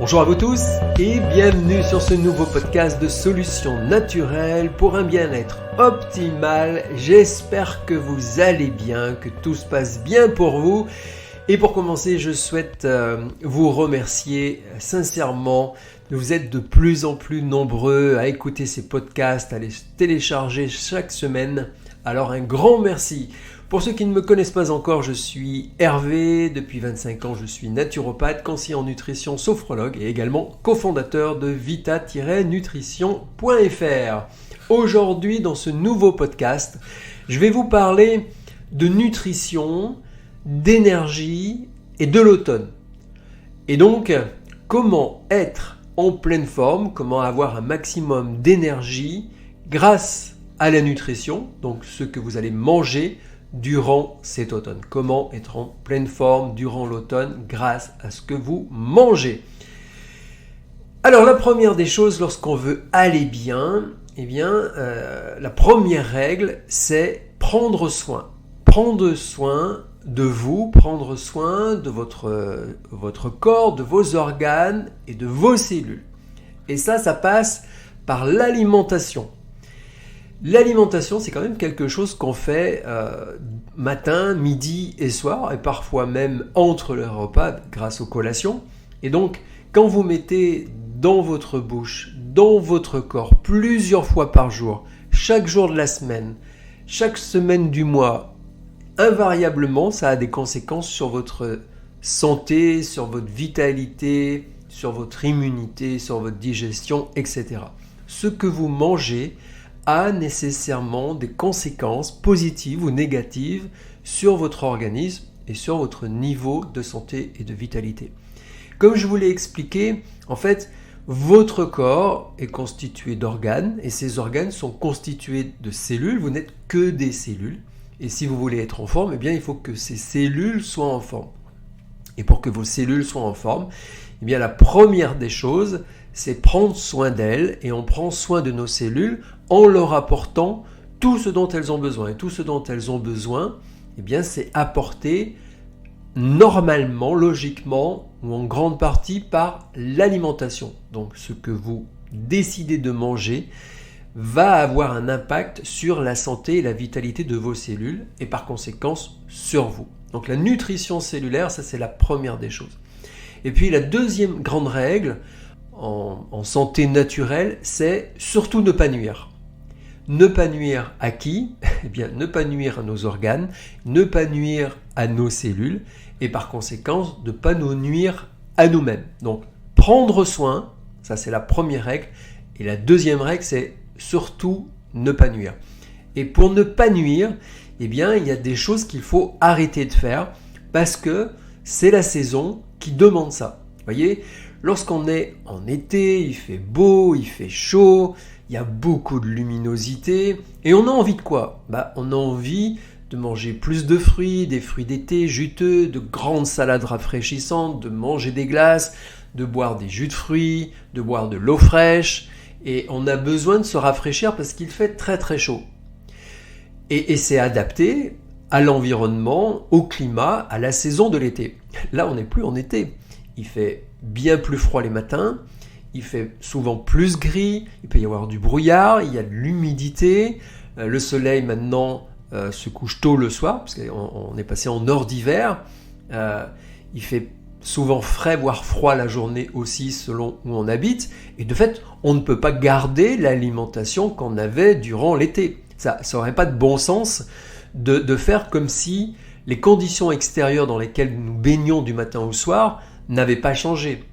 Bonjour à vous tous et bienvenue sur ce nouveau podcast de solutions naturelles pour un bien-être optimal. J'espère que vous allez bien, que tout se passe bien pour vous. Et pour commencer, je souhaite vous remercier sincèrement. Vous êtes de plus en plus nombreux à écouter ces podcasts, à les télécharger chaque semaine. Alors un grand merci. Pour ceux qui ne me connaissent pas encore, je suis Hervé, depuis 25 ans je suis naturopathe, conseiller en nutrition, sophrologue et également cofondateur de vita-nutrition.fr. Aujourd'hui dans ce nouveau podcast, je vais vous parler de nutrition, d'énergie et de l'automne. Et donc, comment être en pleine forme, comment avoir un maximum d'énergie grâce à la nutrition, donc ce que vous allez manger durant cet automne. Comment être en pleine forme durant l'automne grâce à ce que vous mangez. Alors la première des choses lorsqu'on veut aller bien, la première règle c'est prendre soin. Prendre soin de vous, prendre soin de votre corps, de vos organes et de vos cellules. Et ça passe par l'alimentation. L'alimentation, c'est quand même quelque chose qu'on fait matin, midi et soir, et parfois même entre les repas grâce aux collations. Et donc, quand vous mettez dans votre bouche, dans votre corps, plusieurs fois par jour, chaque jour de la semaine, chaque semaine du mois, invariablement, ça a des conséquences sur votre santé, sur votre vitalité, sur votre immunité, sur votre digestion, etc. Ce que vous mangez a nécessairement des conséquences positives ou négatives sur votre organisme et sur votre niveau de santé et de vitalité. Comme je vous l'ai expliqué, en fait, votre corps est constitué d'organes et ces organes sont constitués de cellules. Vous n'êtes que des cellules. Et si vous voulez être en forme, il faut que ces cellules soient en forme. Et pour que vos cellules soient en forme, la première des choses, c'est prendre soin d'elles et on prend soin de nos cellules en leur apportant tout ce dont elles ont besoin. Et tout ce dont elles ont besoin, c'est apporté normalement, logiquement ou en grande partie par l'alimentation. Donc ce que vous décidez de manger va avoir un impact sur la santé et la vitalité de vos cellules et par conséquent sur vous. Donc la nutrition cellulaire, ça c'est la première des choses. Et puis la deuxième grande règle en santé naturelle, c'est surtout ne pas nuire. Ne pas nuire à qui ? Ne pas nuire à nos organes, ne pas nuire à nos cellules et par conséquent ne pas nous nuire à nous-mêmes. Donc prendre soin, ça c'est la première règle. Et la deuxième règle, c'est surtout ne pas nuire. Et pour ne pas nuire, il y a des choses qu'il faut arrêter de faire parce que c'est la saison qui demande ça. Vous voyez, lorsqu'on est en été, il fait beau, il fait chaud, il y a beaucoup de luminosité et on a envie de quoi ? On a envie de manger plus de fruits, des fruits d'été juteux, de grandes salades rafraîchissantes, de manger des glaces, de boire des jus de fruits, de boire de l'eau fraîche et on a besoin de se rafraîchir parce qu'il fait très très chaud. Et c'est adapté à l'environnement, au climat, à la saison de l'été. Là, on n'est plus en été. Il fait bien plus froid les matins, il fait souvent plus gris, il peut y avoir du brouillard, il y a de l'humidité, le soleil maintenant se couche tôt le soir, parce qu'on est passé en hors d'hiver, il fait souvent frais, voire froid la journée aussi selon où on habite, et de fait, on ne peut pas garder l'alimentation qu'on avait durant l'été. Ça n'aurait pas de bon sens de faire comme si les conditions extérieures dans lesquelles nous baignons du matin au soir n'avaient pas changé.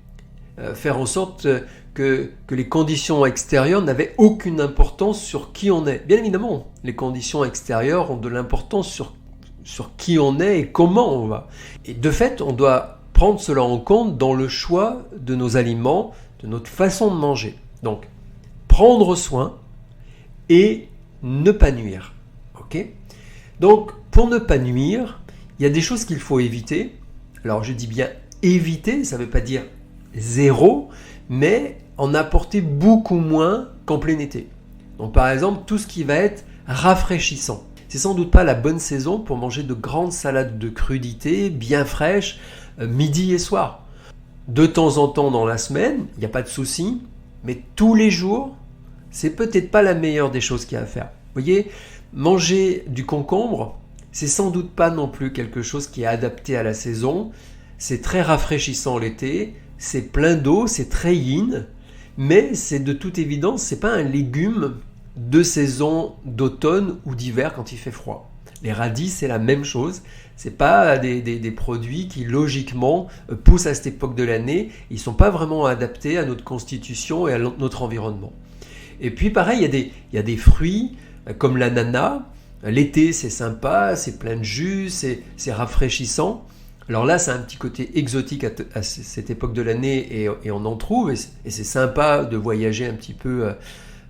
Faire en sorte que les conditions extérieures n'avaient aucune importance sur qui on est. Bien évidemment, les conditions extérieures ont de l'importance sur qui on est et comment on va. Et de fait, on doit prendre cela en compte dans le choix de nos aliments, de notre façon de manger. Donc, prendre soin et ne pas nuire. Ok ? Donc, pour ne pas nuire, il y a des choses qu'il faut éviter. Alors, je dis bien éviter, ça ne veut pas dire zéro, mais en apporter beaucoup moins qu'en plein été. Donc, par exemple, tout ce qui va être rafraîchissant. C'est sans doute pas la bonne saison pour manger de grandes salades de crudités bien fraîches midi et soir. de temps en temps dans la semaine, il n'y a pas de souci, mais tous les jours, c'est peut-être pas la meilleure des choses qu'il y a à faire. Vous voyez, manger du concombre, c'est sans doute pas non plus quelque chose qui est adapté à la saison. C'est très rafraîchissant l'été, c'est plein d'eau, c'est très yin, mais c'est de toute évidence, c'est pas un légume de saison d'automne ou d'hiver quand il fait froid. Les radis, c'est la même chose. C'est pas des produits qui logiquement poussent à cette époque de l'année. Ils sont pas vraiment adaptés à notre constitution et à notre environnement. Et puis pareil, il y a des fruits comme l'ananas. L'été, c'est sympa, c'est plein de jus, c'est rafraîchissant. Alors là, c'est un petit côté exotique à cette époque de l'année et on en trouve. Et c'est sympa de voyager un petit peu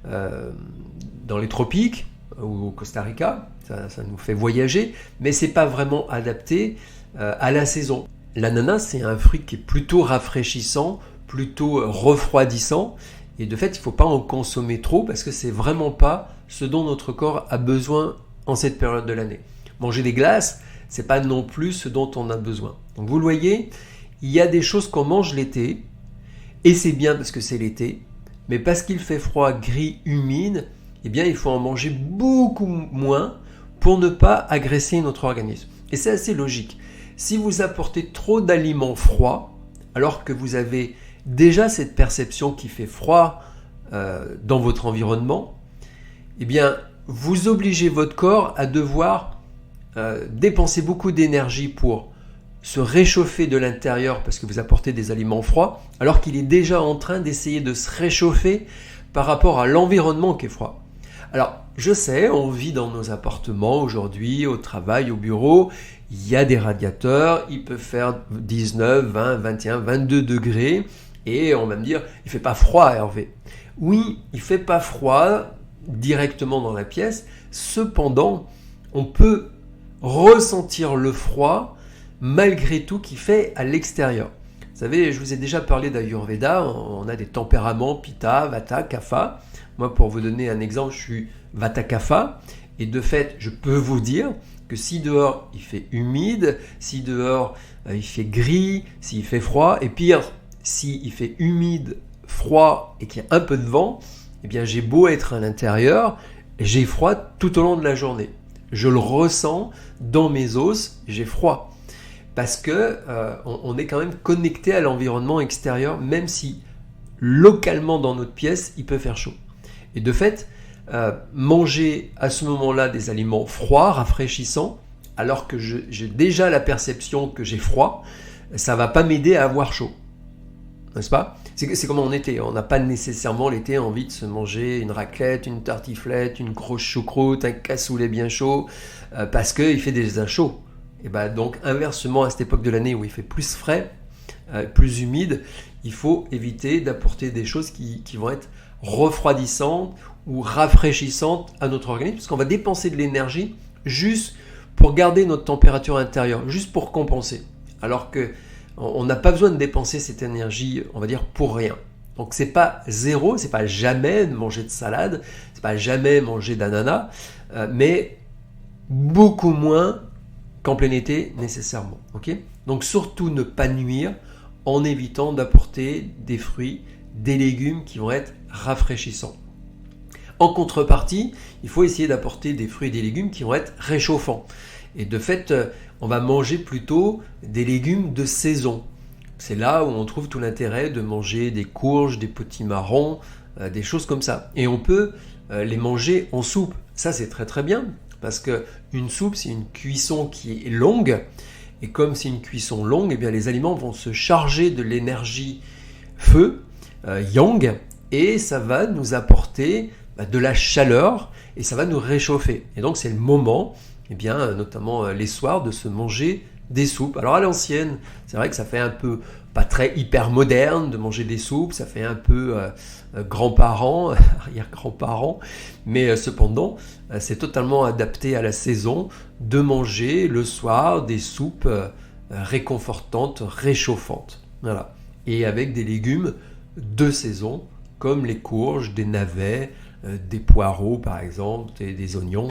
dans les tropiques ou au Costa Rica. Ça nous fait voyager, mais c'est pas vraiment adapté à la saison. L'ananas, c'est un fruit qui est plutôt rafraîchissant, plutôt refroidissant. Et de fait, il ne faut pas en consommer trop parce que c'est vraiment pas ce dont notre corps a besoin en cette période de l'année. Manger des glaces, c'est pas non plus ce dont on a besoin. Donc vous le voyez, il y a des choses qu'on mange l'été, et c'est bien parce que c'est l'été, mais parce qu'il fait froid, gris, humide, eh bien il faut en manger beaucoup moins pour ne pas agresser notre organisme. Et c'est assez logique. Si vous apportez trop d'aliments froids, alors que vous avez déjà cette perception qu'il fait froid dans votre environnement, eh bien vous obligez votre corps à devoir dépenser beaucoup d'énergie pour se réchauffer de l'intérieur parce que vous apportez des aliments froids, alors qu'il est déjà en train d'essayer de se réchauffer par rapport à l'environnement qui est froid. Alors, je sais, on vit dans nos appartements aujourd'hui, au travail, au bureau, il y a des radiateurs, il peut faire 19, 20, 21, 22 degrés, et on va me dire, il ne fait pas froid, Hervé. Oui, il ne fait pas froid directement dans la pièce, cependant, on peut ressentir le froid malgré tout qu'il fait à l'extérieur. Vous savez, je vous ai déjà parlé d'Ayurveda, on a des tempéraments Pitta, Vata, Kapha. Moi, pour vous donner un exemple, je suis Vata Kapha, et de fait, je peux vous dire que si dehors il fait humide, si dehors il fait gris, s'il fait froid, et pire, s'il fait humide, froid et qu'il y a un peu de vent, eh bien j'ai beau être à l'intérieur, j'ai froid tout au long de la journée. Je le ressens dans mes os, j'ai froid. Parce que on est quand même connecté à l'environnement extérieur, même si localement dans notre pièce, il peut faire chaud. Et de fait, manger à ce moment-là des aliments froids, rafraîchissants, alors que j'ai déjà la perception que j'ai froid, ça ne va pas m'aider à avoir chaud. N'est-ce pas ? C'est comme en été. On n'a pas nécessairement l'été envie de se manger une raclette, une tartiflette, une grosse choucroute, un cassoulet bien chaud, parce qu'il fait déjà chaud. Et ben donc inversement à cette époque de l'année où il fait plus frais, plus humide, il faut éviter d'apporter des choses qui vont être refroidissantes ou rafraîchissantes à notre organisme, parce qu'on va dépenser de l'énergie juste pour garder notre température intérieure, juste pour compenser. Alors que on n'a pas besoin de dépenser cette énergie, on va dire, pour rien. Donc c'est pas zéro, c'est pas jamais de manger de salade, c'est pas jamais manger d'ananas, mais beaucoup moins qu'en plein été nécessairement. Okay ? Donc surtout ne pas nuire en évitant d'apporter des fruits, des légumes qui vont être rafraîchissants. En contrepartie, il faut essayer d'apporter des fruits et des légumes qui vont être réchauffants. Et de fait, on va manger plutôt des légumes de saison. C'est là où on trouve tout l'intérêt de manger des courges, des potimarrons, des choses comme ça. Et on peut les manger en soupe. Ça, c'est très très bien, parce qu'une soupe, c'est une cuisson qui est longue. Et comme c'est une cuisson longue, eh bien, les aliments vont se charger de l'énergie feu, yang, et ça va nous apporter de la chaleur, et ça va nous réchauffer. Et donc, c'est le moment, eh bien, notamment les soirs, de se manger des soupes. Alors à l'ancienne, c'est vrai que ça fait un peu pas très hyper moderne de manger des soupes, ça fait un peu grands-parents, arrière-grands-parents, mais cependant, c'est totalement adapté à la saison de manger le soir des soupes réconfortantes, réchauffantes. Voilà. Et avec des légumes de saison, comme les courges, des navets, des poireaux par exemple, des oignons,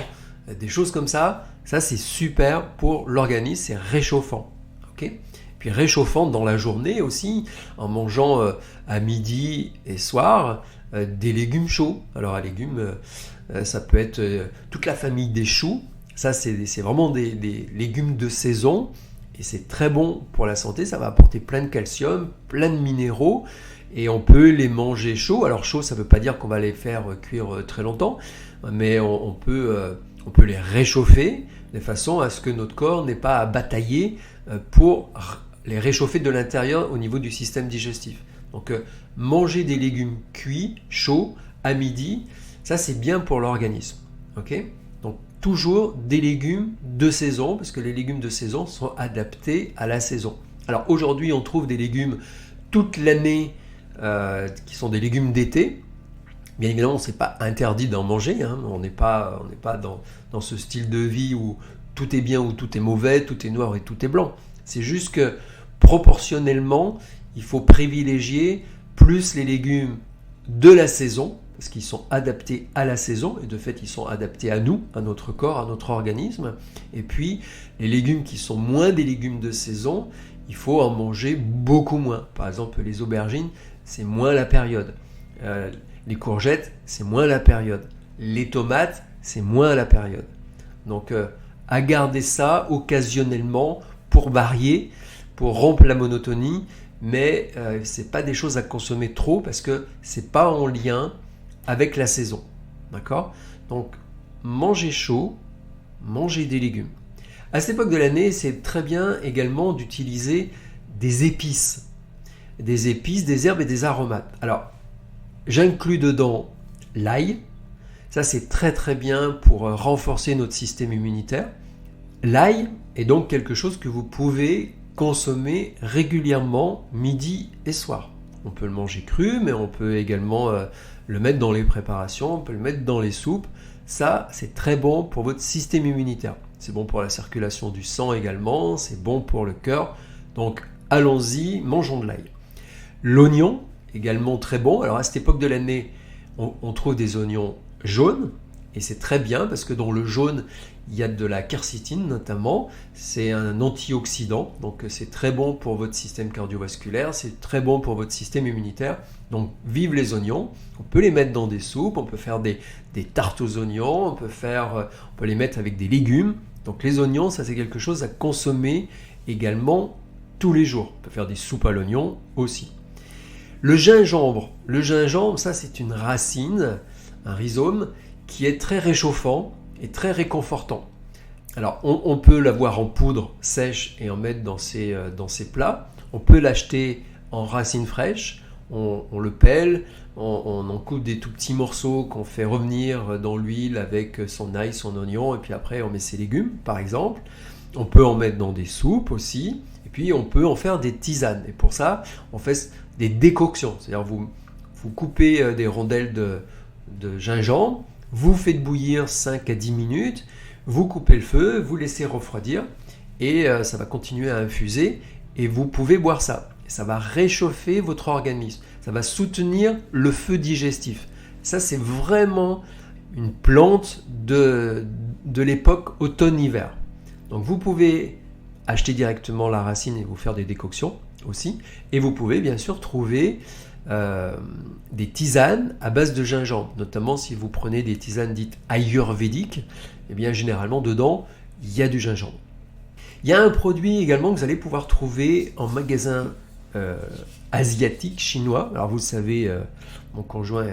des choses comme ça. Ça, c'est super pour l'organisme, c'est réchauffant. Okay ? puis réchauffante dans la journée aussi, en mangeant à midi et soir des légumes chauds. Alors à légumes, ça peut être toute la famille des choux. Ça, c'est vraiment des légumes de saison et c'est très bon pour la santé. Ça va apporter plein de calcium, plein de minéraux et on peut les manger chauds. Alors chaud, ça ne veut pas dire qu'on va les faire cuire très longtemps, mais on peut les réchauffer de façon à ce que notre corps n'ait pas à batailler pour les réchauffer de l'intérieur au niveau du système digestif. Donc manger des légumes cuits, chauds, à midi, ça c'est bien pour l'organisme. Okay, donc toujours des légumes de saison, parce que les légumes de saison sont adaptés à la saison. Alors aujourd'hui on trouve des légumes toute l'année qui sont des légumes d'été. Bien évidemment, ce n'est pas interdit d'en manger, hein. On n'est pas dans ce style de vie où tout est bien ou tout est mauvais, tout est noir et tout est blanc. C'est juste que proportionnellement, il faut privilégier plus les légumes de la saison, parce qu'ils sont adaptés à la saison, et de fait, ils sont adaptés à nous, à notre corps, à notre organisme. Et puis, les légumes qui sont moins des légumes de saison, il faut en manger beaucoup moins. Par exemple, les aubergines, c'est moins la période. Les courgettes, c'est moins la période. Les tomates, c'est moins la période. Donc, à garder ça occasionnellement pour varier, pour rompre la monotonie, mais ce n'est pas des choses à consommer trop parce que ce n'est pas en lien avec la saison. D'accord ? Donc, mangez chaud, mangez des légumes. À cette époque de l'année, c'est très bien également d'utiliser des épices, des herbes et des aromates. Alors, j'inclus dedans l'ail. Ça, c'est très très bien pour renforcer notre système immunitaire. L'ail est donc quelque chose que vous pouvez consommer régulièrement midi et soir. On peut le manger cru, mais on peut également le mettre dans les préparations, on peut le mettre dans les soupes. Ça, c'est très bon pour votre système immunitaire. C'est bon pour la circulation du sang également, c'est bon pour le cœur. Donc, allons-y, mangeons de l'ail. L'oignon, également très bon. Alors, à cette époque de l'année, on trouve des oignons jaunes. Et c'est très bien parce que dans le jaune, il y a de la quercétine notamment. C'est un antioxydant. Donc, c'est très bon pour votre système cardiovasculaire. C'est très bon pour votre système immunitaire. Donc, vive les oignons. On peut les mettre dans des soupes. On peut faire des tartes aux oignons. On peut les mettre avec des légumes. Donc, les oignons, ça, c'est quelque chose à consommer également tous les jours. On peut faire des soupes à l'oignon aussi. Le gingembre, ça c'est une racine, un rhizome qui est très réchauffant et très réconfortant. Alors on peut l'avoir en poudre sèche et en mettre dans ses plats. On peut l'acheter en racines fraîches, on le pèle, on en coupe des tout petits morceaux qu'on fait revenir dans l'huile avec son ail, son oignon et puis après on met ses légumes par exemple. On peut en mettre dans des soupes aussi et puis on peut en faire des tisanes. Et pour ça, on fait des décoctions, c'est-à-dire vous coupez des rondelles de gingembre, vous faites bouillir 5 à 10 minutes, vous coupez le feu, vous laissez refroidir et ça va continuer à infuser et vous pouvez boire ça. Ça va réchauffer votre organisme, ça va soutenir le feu digestif. Ça, c'est vraiment une plante de l'époque automne-hiver. Donc vous pouvez acheter directement la racine et vous faire des décoctions aussi. Et vous pouvez bien sûr trouver des tisanes à base de gingembre, notamment si vous prenez des tisanes dites ayurvédiques, et bien généralement dedans il y a du gingembre. Il y a un produit également que vous allez pouvoir trouver en magasin asiatique, chinois. Alors vous le savez, mon conjoint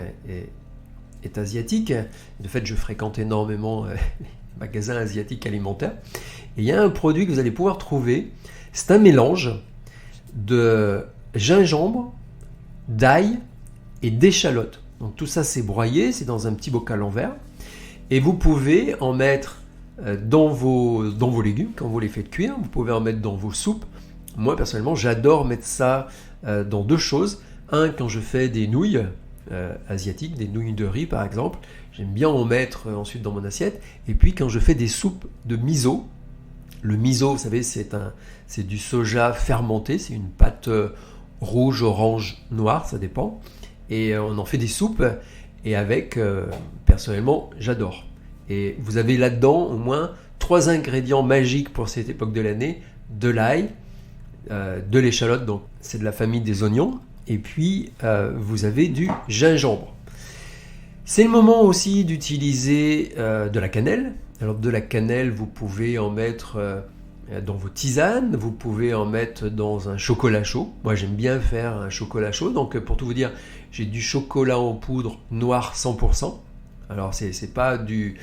est asiatique. De fait, je fréquente énormément les magasins asiatiques alimentaires. Et il y a un produit que vous allez pouvoir trouver. C'est un mélange de gingembre, d'ail et d'échalote. Donc tout ça c'est broyé, c'est dans un petit bocal en verre. Et vous pouvez en mettre dans vos légumes quand vous les faites cuire. Vous pouvez en mettre dans vos soupes. Moi personnellement j'adore mettre ça dans deux choses. Un, quand je fais des nouilles asiatiques, des nouilles de riz par exemple, j'aime bien en mettre ensuite dans mon assiette. Et puis quand je fais des soupes de miso, le miso, vous savez, c'est du soja fermenté, c'est une pâte rouge, orange, noire, ça dépend. Et on en fait des soupes et avec, personnellement, j'adore. Et vous avez là-dedans au moins 3 ingrédients magiques pour cette époque de l'année: de l'ail, de l'échalote, donc c'est de la famille des oignons, et puis vous avez du gingembre. C'est le moment aussi d'utiliser de la cannelle. Alors de la cannelle, vous pouvez en mettre dans vos tisanes, vous pouvez en mettre dans un chocolat chaud. Moi j'aime bien faire un chocolat chaud, donc pour tout vous dire, j'ai du chocolat en poudre noir 100%. Alors c'est pas de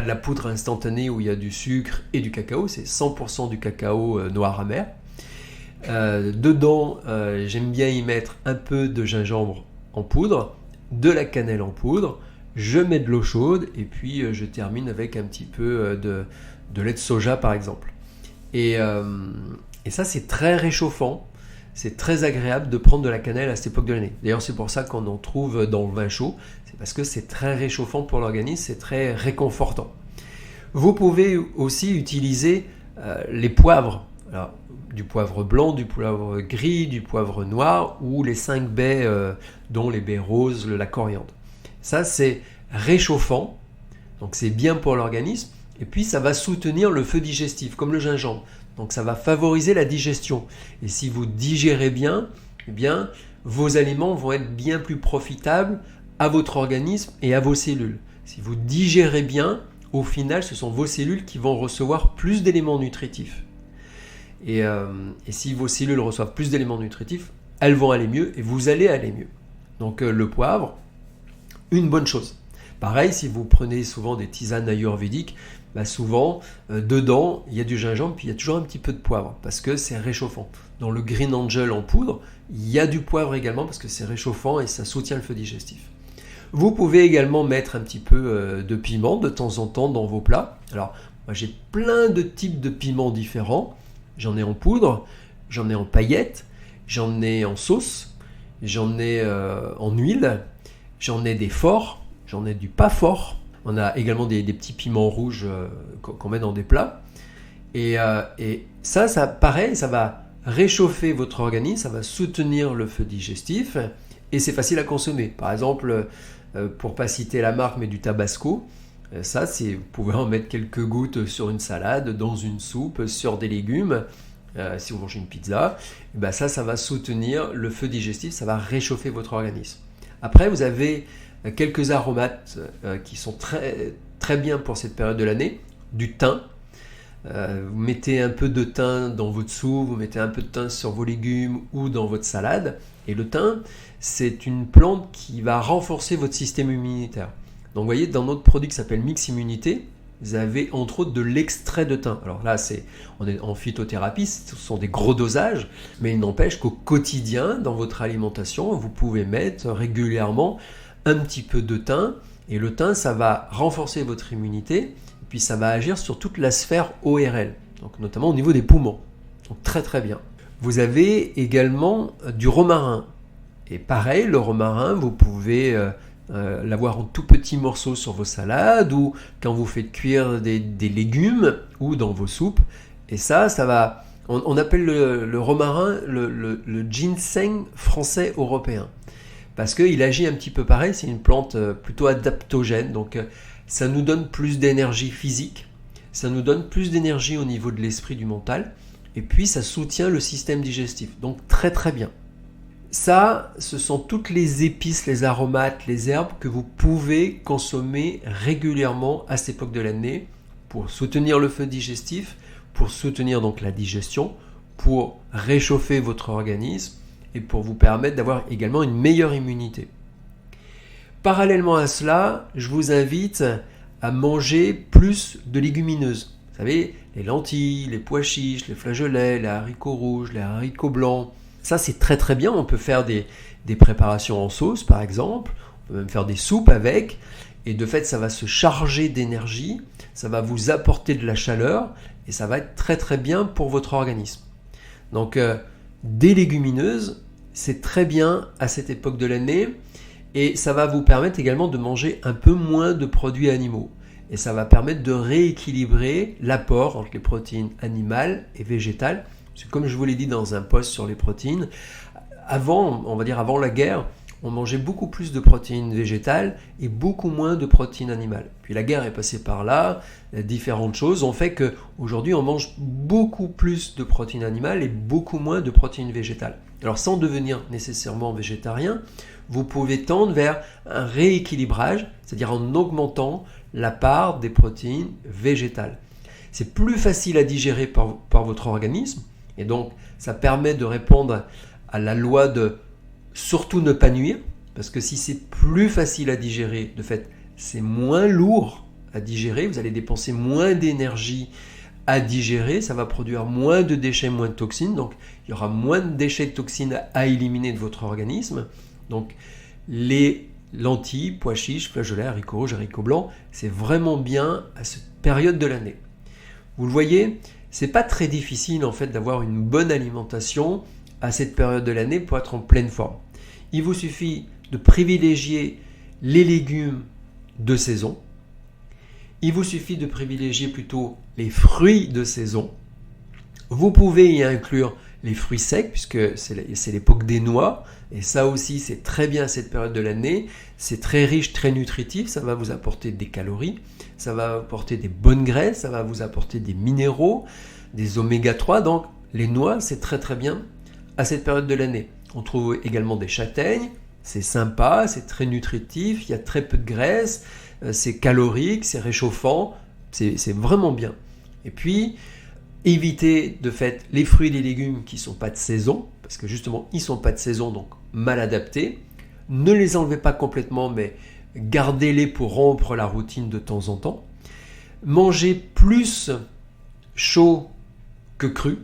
la poudre instantanée où il y a du sucre et du cacao, c'est 100% du cacao noir amer. Dedans, j'aime bien y mettre un peu de gingembre en poudre, de la cannelle en poudre, je mets de l'eau chaude et puis je termine avec un petit peu de lait de soja par exemple. Et ça c'est très réchauffant, c'est très agréable de prendre de la cannelle à cette époque de l'année. D'ailleurs c'est pour ça qu'on en trouve dans le vin chaud, c'est parce que c'est très réchauffant pour l'organisme, c'est très réconfortant. Vous pouvez aussi utiliser les poivres. Alors, du poivre blanc, du poivre gris, du poivre noir ou les 5 baies dont les baies roses, la coriandre. Ça c'est réchauffant, donc c'est bien pour l'organisme et puis ça va soutenir le feu digestif comme le gingembre. Donc ça va favoriser la digestion et si vous digérez bien, eh bien vos aliments vont être bien plus profitables à votre organisme et à vos cellules. Si vous digérez bien, au final ce sont vos cellules qui vont recevoir plus d'éléments nutritifs. Et si vos cellules reçoivent plus d'éléments nutritifs, elles vont aller mieux et vous allez aller mieux. Donc le poivre, une bonne chose. Pareil, si vous prenez souvent des tisanes ayurvédiques, souvent dedans il y a du gingembre puis il y a toujours un petit peu de poivre parce que c'est réchauffant. Dans le Green Angel en poudre, il y a du poivre également parce que c'est réchauffant et ça soutient le feu digestif. Vous pouvez également mettre un petit peu de piment de temps en temps dans vos plats. Alors moi j'ai plein de types de piments différents. J'en ai en poudre, j'en ai en paillettes, j'en ai en sauce, j'en ai en huile, j'en ai des forts, j'en ai du pas fort. On a également des petits piments rouges qu'on met dans des plats. Et ça pareil, ça va réchauffer votre organisme, ça va soutenir le feu digestif et c'est facile à consommer. Par exemple, pour ne pas citer la marque, mais du Tabasco, ça, vous pouvez en mettre quelques gouttes sur une salade, dans une soupe, sur des légumes. Si vous mangez une pizza, ça va soutenir le feu digestif, ça va réchauffer votre organisme. Après, vous avez quelques aromates qui sont très, très bien pour cette période de l'année. Du thym. Vous mettez un peu de thym dans votre soupe, vous mettez un peu de thym sur vos légumes ou dans votre salade. Et le thym, c'est une plante qui va renforcer votre système immunitaire. Donc vous voyez, dans notre produit qui s'appelle Mix Immunité, vous avez entre autres de l'extrait de thym. Alors là, on est en phytothérapie, ce sont des gros dosages, mais il n'empêche qu'au quotidien, dans votre alimentation, vous pouvez mettre régulièrement un petit peu de thym. Et le thym, ça va renforcer votre immunité, et puis ça va agir sur toute la sphère ORL, donc notamment au niveau des poumons. Donc très très bien. Vous avez également du romarin. Et pareil, le romarin, vous pouvez l'avoir en tout petits morceaux sur vos salades ou quand vous faites cuire des légumes ou dans vos soupes. Et ça va... On appelle le romarin le ginseng français européen. Parce qu'il agit un petit peu pareil, c'est une plante plutôt adaptogène. Donc ça nous donne plus d'énergie physique, ça nous donne plus d'énergie au niveau de l'esprit, du mental. Et puis ça soutient le système digestif. Donc très très bien. Ça, ce sont toutes les épices, les aromates, les herbes que vous pouvez consommer régulièrement à cette époque de l'année pour soutenir le feu digestif, pour soutenir donc la digestion, pour réchauffer votre organisme et pour vous permettre d'avoir également une meilleure immunité. Parallèlement à cela, je vous invite à manger plus de légumineuses. Vous savez, les lentilles, les pois chiches, les flageolets, les haricots rouges, les haricots blancs. Ça, c'est très très bien. On peut faire des préparations en sauce, par exemple. On peut même faire des soupes avec. Et de fait, ça va se charger d'énergie. Ça va vous apporter de la chaleur. Et ça va être très très bien pour votre organisme. Donc, des légumineuses, c'est très bien à cette époque de l'année. Et ça va vous permettre également de manger un peu moins de produits animaux. Et ça va permettre de rééquilibrer l'apport entre les protéines animales et végétales. Parce que comme je vous l'ai dit dans un post sur les protéines, avant la guerre, on mangeait beaucoup plus de protéines végétales et beaucoup moins de protéines animales. Puis la guerre est passée par là, différentes choses ont fait qu'aujourd'hui on mange beaucoup plus de protéines animales et beaucoup moins de protéines végétales. Alors sans devenir nécessairement végétarien, vous pouvez tendre vers un rééquilibrage, c'est-à-dire en augmentant la part des protéines végétales. C'est plus facile à digérer par votre organisme et donc ça permet de répondre à la loi de surtout ne pas nuire, parce que si c'est plus facile à digérer, de fait, c'est moins lourd à digérer, vous allez dépenser moins d'énergie à digérer, ça va produire moins de déchets, moins de toxines, donc il y aura moins de déchets de toxines à éliminer de votre organisme. Donc les lentilles, pois chiches, flageolets, haricots rouges, haricots blancs, c'est vraiment bien à cette période de l'année. Vous le voyez, c'est pas très difficile en fait d'avoir une bonne alimentation à cette période de l'année pour être en pleine forme. Il vous suffit de privilégier les légumes de saison. Il vous suffit de privilégier plutôt les fruits de saison. Vous pouvez y inclure les fruits secs puisque c'est l'époque des noix et ça aussi c'est très bien à cette période de l'année. C'est très riche, très nutritif, ça va vous apporter des calories, ça va apporter des bonnes graisses, ça va vous apporter des minéraux, des oméga 3. Donc les noix c'est très très bien à cette période de l'année. On trouve également des châtaignes, c'est sympa, c'est très nutritif, il y a très peu de graisse, c'est calorique, c'est réchauffant, c'est vraiment bien. Et puis, évitez de fait les fruits et les légumes qui ne sont pas de saison, parce que justement, ils ne sont pas de saison, donc mal adaptés. Ne les enlevez pas complètement, mais gardez-les pour rompre la routine de temps en temps. Mangez plus chaud que cru,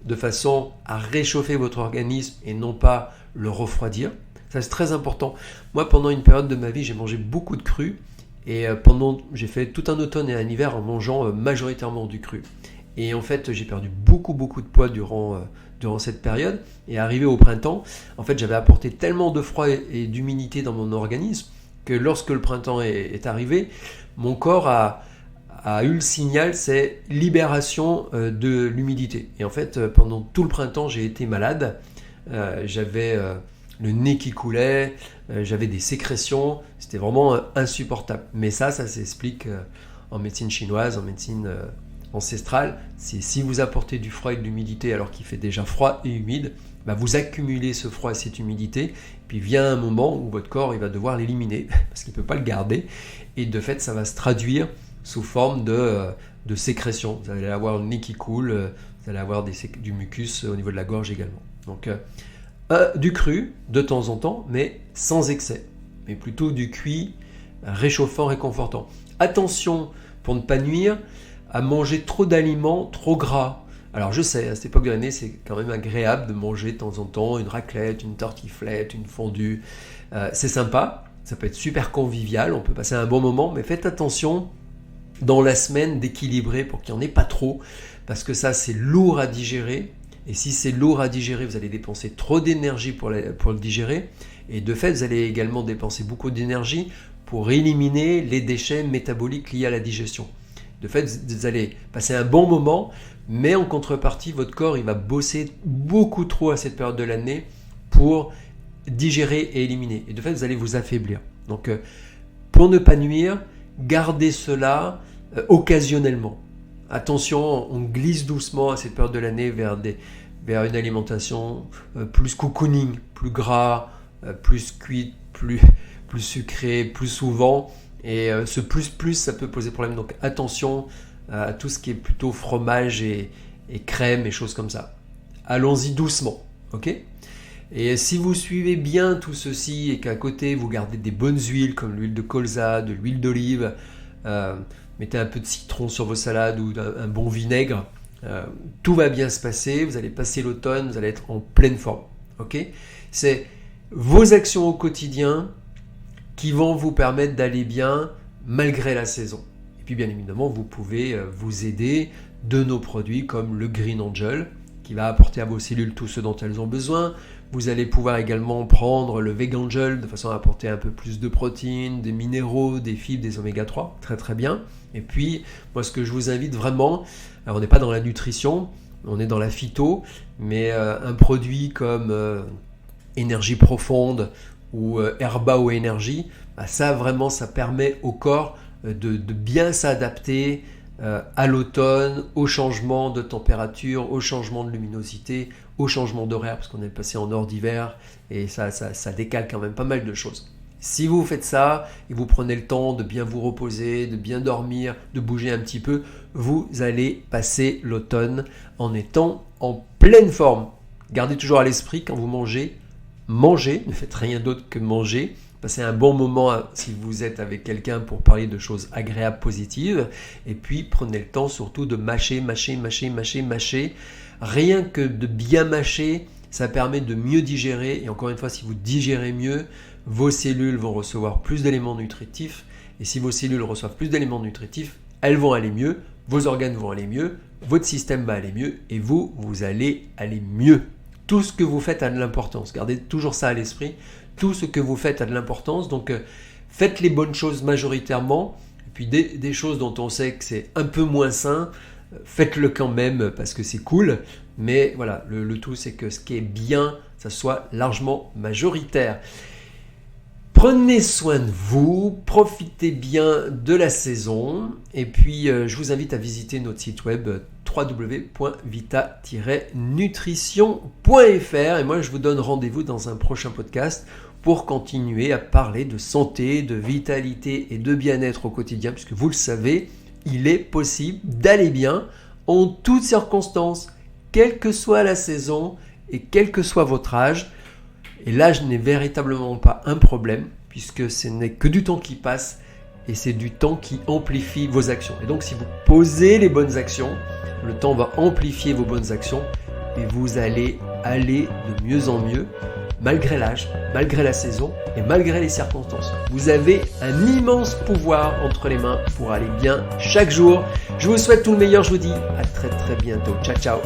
de façon à réchauffer votre organisme et non pas le refroidir. Ça c'est très important. Moi pendant une période de ma vie j'ai mangé beaucoup de cru et j'ai fait tout un automne et un hiver en mangeant majoritairement du cru. Et en fait j'ai perdu beaucoup de poids durant cette période et arrivé au printemps, en fait j'avais apporté tellement de froid et d'humidité dans mon organisme que lorsque le printemps est arrivé, mon corps a eu le signal, c'est libération de l'humidité. Et en fait, pendant tout le printemps, j'ai été malade. J'avais le nez qui coulait, j'avais des sécrétions. C'était vraiment insupportable. Mais ça s'explique en médecine chinoise, en médecine ancestrale. C'est si vous apportez du froid et de l'humidité alors qu'il fait déjà froid et humide, vous accumulez ce froid et cette humidité. Puis vient un moment où votre corps il va devoir l'éliminer parce qu'il ne peut pas le garder. Et de fait, ça va se traduire sous forme de sécrétion. Vous allez avoir le nez qui coule, vous allez avoir du mucus au niveau de la gorge également. Donc du cru de temps en temps, mais sans excès. Mais plutôt du cuit réchauffant, réconfortant. Attention pour ne pas nuire à manger trop d'aliments trop gras. Alors je sais, à cette époque de l'année, c'est quand même agréable de manger de temps en temps une raclette, une tartiflette, une fondue. C'est sympa, ça peut être super convivial, on peut passer un bon moment, mais faites attention dans la semaine d'équilibrer pour qu'il n'y en ait pas trop, parce que ça c'est lourd à digérer, et si c'est lourd à digérer, vous allez dépenser trop d'énergie pour le digérer, et de fait vous allez également dépenser beaucoup d'énergie pour éliminer les déchets métaboliques liés à la digestion. De fait vous allez passer un bon moment, mais en contrepartie votre corps il va bosser beaucoup trop à cette période de l'année pour digérer et éliminer, et de fait vous allez vous affaiblir. Donc pour ne pas nuire, gardez cela occasionnellement. Attention, on glisse doucement à cette période de l'année vers une alimentation plus cocooning, plus gras, plus cuite, plus sucré, plus souvent. Et ce plus, ça peut poser problème. Donc attention à tout ce qui est plutôt fromage et crème et choses comme ça. Allons-y doucement, ok ? Et si vous suivez bien tout ceci et qu'à côté vous gardez des bonnes huiles comme l'huile de colza, de l'huile d'olive, mettez un peu de citron sur vos salades ou un bon vinaigre, tout va bien se passer, vous allez passer l'automne, vous allez être en pleine forme. Okay ? C'est vos actions au quotidien qui vont vous permettre d'aller bien malgré la saison. Et puis bien évidemment, vous pouvez vous aider de nos produits comme le Green Angel qui va apporter à vos cellules tout ce dont elles ont besoin. Vous allez pouvoir également prendre le Vegangel de façon à apporter un peu plus de protéines, des minéraux, des fibres, des oméga 3, très très bien. Et puis, moi ce que je vous invite vraiment, alors on n'est pas dans la nutrition, on est dans la phyto, mais un produit comme Énergie Profonde ou Herbao Énergie, ça vraiment ça permet au corps de bien s'adapter à l'automne, au changement de température, au changement de luminosité, au changement d'horaire, parce qu'on est passé en hors d'hiver, et ça décale quand même pas mal de choses. Si vous faites ça, et vous prenez le temps de bien vous reposer, de bien dormir, de bouger un petit peu, vous allez passer l'automne en étant en pleine forme. Gardez toujours à l'esprit quand vous mangez, ne faites rien d'autre que manger. Passez un bon moment si vous êtes avec quelqu'un pour parler de choses agréables, positives. Et puis prenez le temps surtout de mâcher. Rien que de bien mâcher, ça permet de mieux digérer. Et encore une fois, si vous digérez mieux, vos cellules vont recevoir plus d'éléments nutritifs. Et si vos cellules reçoivent plus d'éléments nutritifs, elles vont aller mieux, vos organes vont aller mieux, votre système va aller mieux et vous allez aller mieux. Tout ce que vous faites a de l'importance. Gardez toujours ça à l'esprit. Tout ce que vous faites a de l'importance. Donc, faites les bonnes choses majoritairement. Et puis, des choses dont on sait que c'est un peu moins sain, faites-le quand même parce que c'est cool. Mais voilà, le tout, c'est que ce qui est bien, ça soit largement majoritaire. Prenez soin de vous, profitez bien de la saison et puis je vous invite à visiter notre site web www.vita-nutrition.fr et moi je vous donne rendez-vous dans un prochain podcast pour continuer à parler de santé, de vitalité et de bien-être au quotidien puisque vous le savez, il est possible d'aller bien en toutes circonstances, quelle que soit la saison et quel que soit votre âge. Et l'âge n'est véritablement pas un problème puisque ce n'est que du temps qui passe et c'est du temps qui amplifie vos actions. Et donc si vous posez les bonnes actions, le temps va amplifier vos bonnes actions et vous allez aller de mieux en mieux malgré l'âge, malgré la saison et malgré les circonstances. Vous avez un immense pouvoir entre les mains pour aller bien chaque jour. Je vous souhaite tout le meilleur, je vous dis à très très bientôt. Ciao ciao.